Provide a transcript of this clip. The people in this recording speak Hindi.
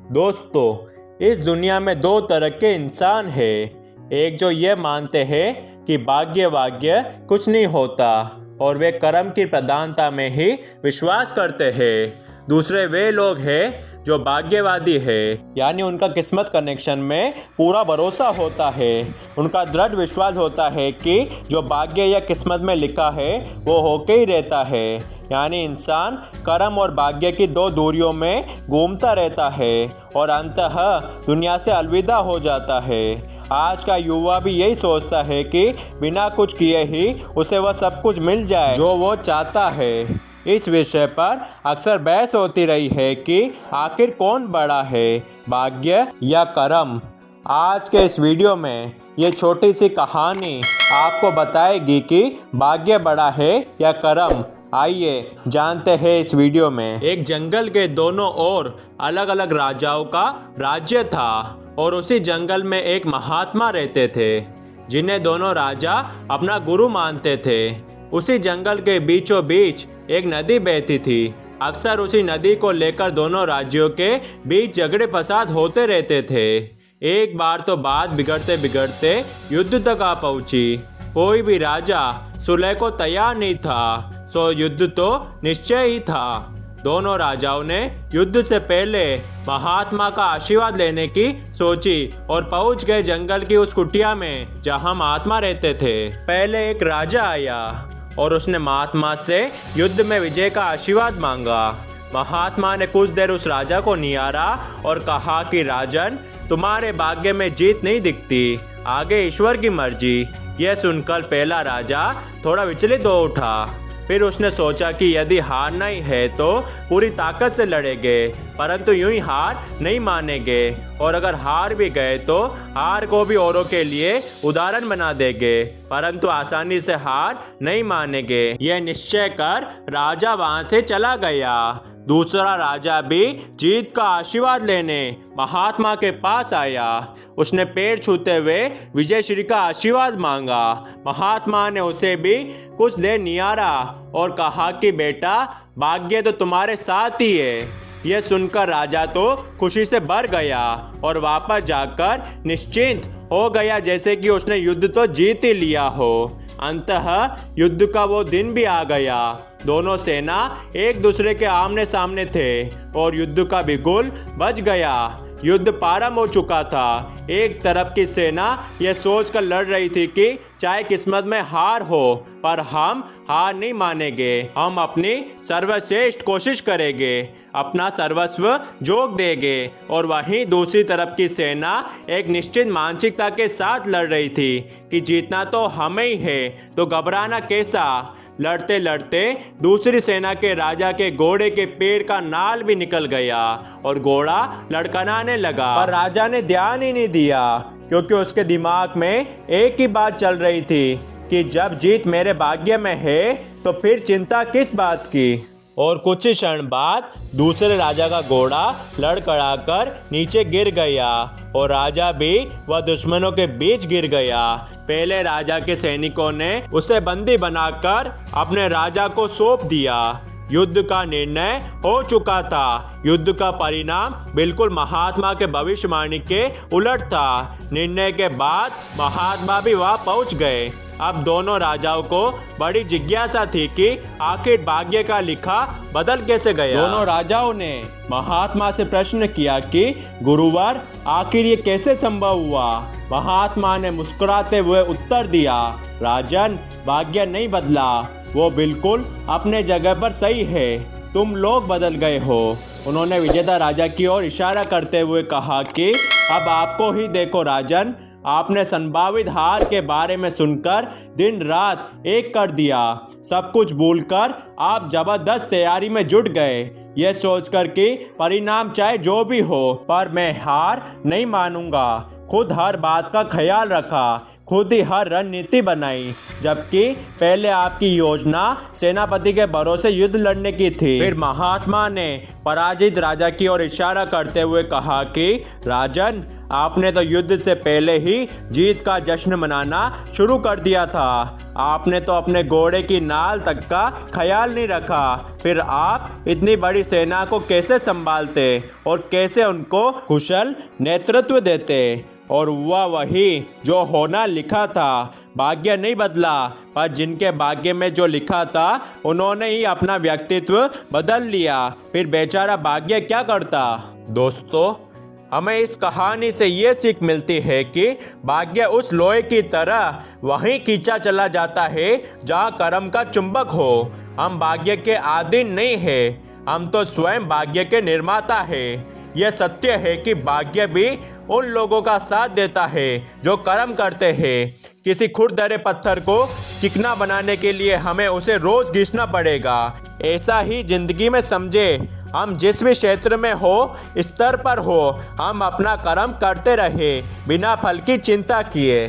दोस्तों, इस दुनिया में दो तरह के इंसान हैं। एक जो ये मानते हैं कि भाग्य वाग्य कुछ नहीं होता और वे कर्म की प्रधानता में ही विश्वास करते हैं। दूसरे वे लोग हैं जो भाग्यवादी है, यानी उनका किस्मत कनेक्शन में पूरा भरोसा होता है। उनका दृढ़ विश्वास होता है कि जो भाग्य या किस्मत में लिखा है वो होके ही रहता है। यानी इंसान कर्म और भाग्य की दो दूरियों में घूमता रहता है और अंततः दुनिया से अलविदा हो जाता है। आज का युवा भी यही सोचता है कि बिना कुछ किए ही उसे वह सब कुछ मिल जाए जो वो चाहता है। इस विषय पर अक्सर बहस होती रही है कि आखिर कौन बड़ा है, भाग्य या कर्म। आज के इस वीडियो में ये छोटी सी कहानी आपको बताएगी कि भाग्य बड़ा है या कर्म। आइए जानते हैं इस वीडियो में। एक जंगल के दोनों ओर अलग अलग राजाओं का राज्य था और उसी जंगल में एक महात्मा रहते थे जिन्हें दोनों राजा अपना गुरु मानते थे। उसी जंगल के बीचों बीच एक नदी बहती थी। अक्सर उसी नदी को लेकर दोनों राज्यों के बीच झगड़े फसाद होते रहते थे। एक बार तो बात बिगड़ते बिगड़ते युद्ध तक आ पहुंची। कोई भी राजा सुलह को तैयार नहीं था, सो युद्ध तो निश्चय ही था। दोनों राजाओं ने युद्ध से पहले महात्मा का आशीर्वाद लेने की सोची और पहुंच गए जंगल की उस कुटिया में जहां महात्मा रहते थे। पहले एक राजा आया और उसने महात्मा से युद्ध में विजय का आशीर्वाद मांगा। महात्मा ने कुछ देर उस राजा को निहारा और कहा कि राजन, तुम्हारे भाग्य में जीत नहीं दिखती, आगे ईश्वर की मर्जी। यह सुनकर पहला राजा थोड़ा विचलित हो उठा। फिर उसने सोचा कि यदि हारना ही है तो पूरी ताकत से लड़ेंगे, परंतु यूं ही हार नहीं मानेंगे और अगर हार भी गए तो हार को भी औरों के लिए उदाहरण बना देंगे, परंतु आसानी से हार नहीं मानेंगे। यह निश्चय कर राजा वहां से चला गया। दूसरा राजा भी जीत का आशीर्वाद लेने महात्मा के पास आया। उसने पैर छूते हुए विजय श्री का आशीर्वाद मांगा। महात्मा ने उसे भी कुछ देर निहारा और कहा कि बेटा, भाग्य तो तुम्हारे साथ ही है। यह सुनकर राजा तो खुशी से भर गया और वापस जाकर निश्चिंत हो गया जैसे कि उसने युद्ध तो जीत ही लिया हो। अंततः युद्ध का वो दिन भी आ गया। दोनों सेना एक दूसरे के आमने सामने थे और युद्ध का बिगुल बज गया। युद्ध प्रारंभ हो चुका था। एक तरफ की सेना यह सोचकर लड़ रही थी कि चाहे किस्मत में हार हो पर हम हार नहीं मानेंगे, हम अपनी सर्वश्रेष्ठ कोशिश करेंगे, अपना सर्वस्व झोंक देंगे। और वहीं दूसरी तरफ की सेना एक निश्चित मानसिकता के साथ लड़ रही थी कि जीतना तो हमें ही है, तो घबराना कैसा। लड़ते लड़ते दूसरी सेना के राजा के घोड़े के पैर का नाल भी निकल गया और घोड़ा लड़खड़ाने लगा, पर राजा ने ध्यान ही नहीं दिया क्योंकि उसके दिमाग में एक ही बात चल रही थी कि जब जीत मेरे भाग्य में है तो फिर चिंता किस बात की। और कुछ ही क्षण बाद दूसरे राजा का घोड़ा लड़खड़ाकर नीचे गिर गया और राजा भी वह दुश्मनों के बीच गिर गया। पहले राजा के सैनिकों ने उसे बंदी बनाकर अपने राजा को सौंप दिया। युद्ध का निर्णय हो चुका था। युद्ध का परिणाम बिल्कुल महात्मा के भविष्यवाणी के उलट था। निर्णय के बाद महात्मा भी वहां पहुंच गए। अब दोनों राजाओं को बड़ी जिज्ञासा थी कि आखिर भाग्य का लिखा बदल कैसे गया। दोनों राजाओं ने महात्मा से प्रश्न किया कि गुरुवर, आखिर ये कैसे संभव हुआ। महात्मा ने मुस्कुराते हुए उत्तर दिया, राजन, भाग्य नहीं बदला, वो बिल्कुल अपने जगह पर सही है, तुम लोग बदल गए हो। उन्होंने विजेता राजा की ओर इशारा करते हुए कहा कि अब आपको ही देखो राजन, आपने संभावित हार के बारे में सुनकर दिन रात एक कर दिया। सब कुछ भूलकर आप जबरदस्त तैयारी में जुट गए, यह सोचकर कि परिणाम चाहे जो भी हो पर मैं हार नहीं मानूंगा। खुद हर बात का ख्याल रखा, खुद ही हर रणनीति बनाई, जबकि पहले आपकी योजना सेनापति के भरोसे युद्ध लड़ने की थी। फिर महात्मा ने पराजित राजा की ओर इशारा करते हुए कहा कि राजन, आपने तो युद्ध से पहले ही जीत का जश्न मनाना शुरू कर दिया था। आपने तो अपने घोड़े की नाल तक का ख्याल नहीं रखा, फिर आप इतनी बड़ी सेना को कैसे संभालते और कैसे उनको कुशल नेतृत्व देते। और हुआ वही जो होना लिखा था। भाग्य नहीं बदला, पर जिनके भाग्य में जो लिखा था उन्होंने ही अपना व्यक्तित्व बदल लिया। फिर बेचारा भाग्य क्या करता। दोस्तों, हमें इस कहानी से ये सीख मिलती है कि भाग्य उस लोहे की तरह वहीं खींचा चला जाता है जहाँ कर्म का चुंबक हो। हम भाग्य के अधीन नहीं है, हम तो स्वयं भाग्य के निर्माता है। यह सत्य है कि भाग्य भी उन लोगों का साथ देता है जो कर्म करते हैं। किसी खुरदरे पत्थर को चिकना बनाने के लिए हमें उसे रोज घिसना पड़ेगा। ऐसा ही जिंदगी में समझे, हम जिस भी क्षेत्र में हो, स्तर पर हो, हम अपना कर्म करते रहे बिना फल की चिंता किए।